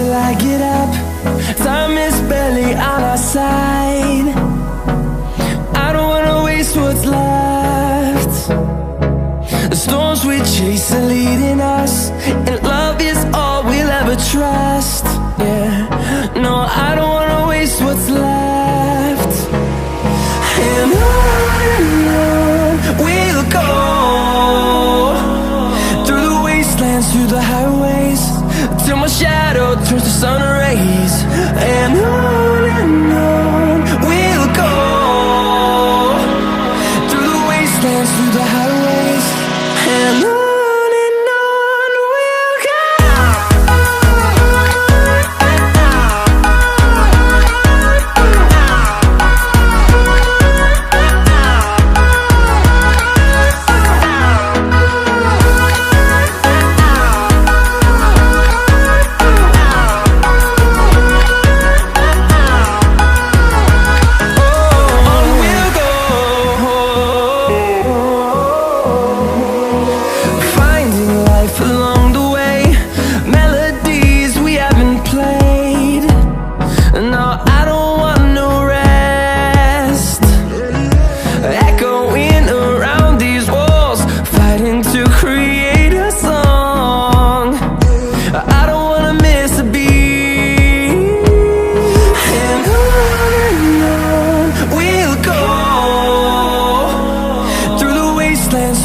till I get up. Time is barely on our side. I don't wanna waste what's left. The storms we chase are leading us, and love is all we'll ever trust. Yeah, no, I don't wanna waste what's left. And on we'll go, through the wastelands, through the highways, till my shadow turns to sun rays. And on we'll go, through the wastelands, through the highways, and on we'll go.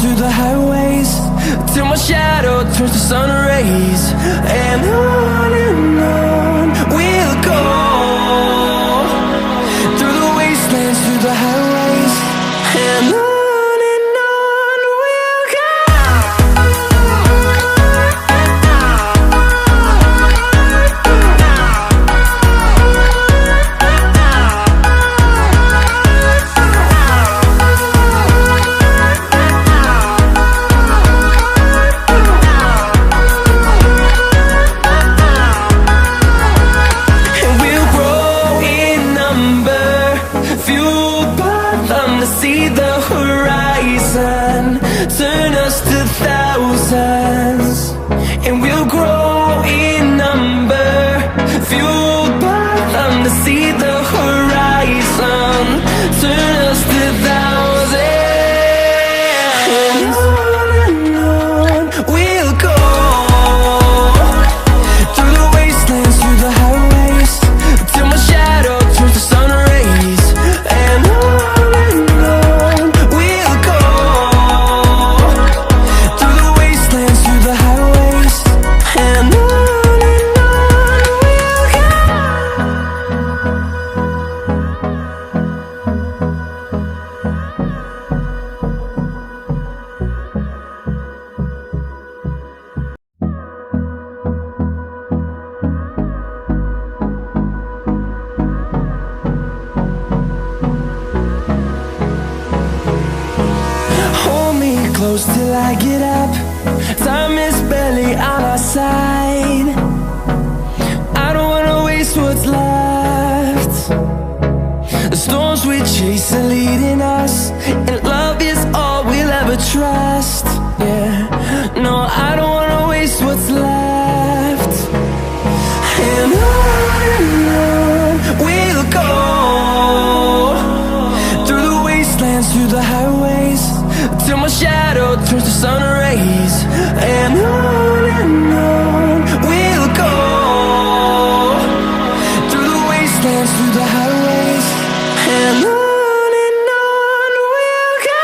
Through the highways, till my shadow turns to sun rays. And on we'll go, through the wastelands, through the highways, and on we'll go. See the horizon turn us to thousands, and we'll grow in number, fueled by them. To see the horizon turn us to thousands, and on we'll go, through the wastelands, through the highways, till my shadow turns to sun rays. And close till I get up. Time is barely on our side. I don't wanna waste what's left. The storms we chase are leading us, and love is all we'll ever trust. Yeah, no, I don't wanna waste what's left. And on we'll go, through the wastelands, through the highways, till my shadow turns to sun rays. And on we'll go, through the wastelands, through the highways, and on we'll go.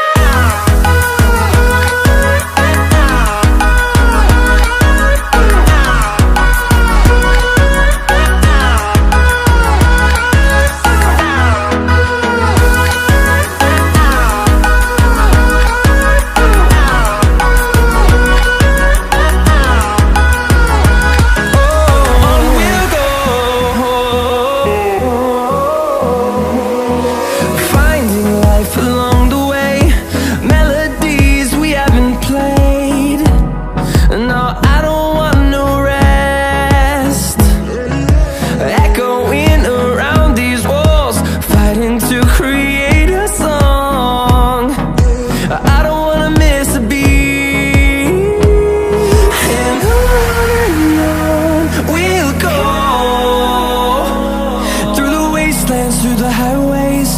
wastelands, through the highways,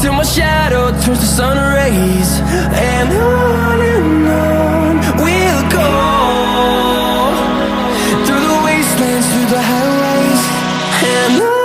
till my shadow turns to sun rays. And on we'll go, through the wastelands, through the highways, and on.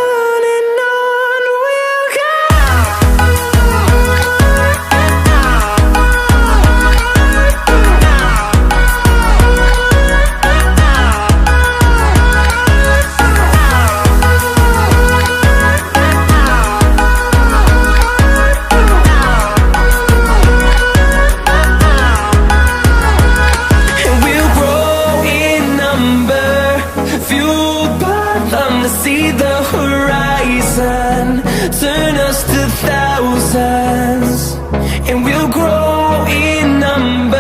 See the horizon, turn us to thousands, and we'll grow in number.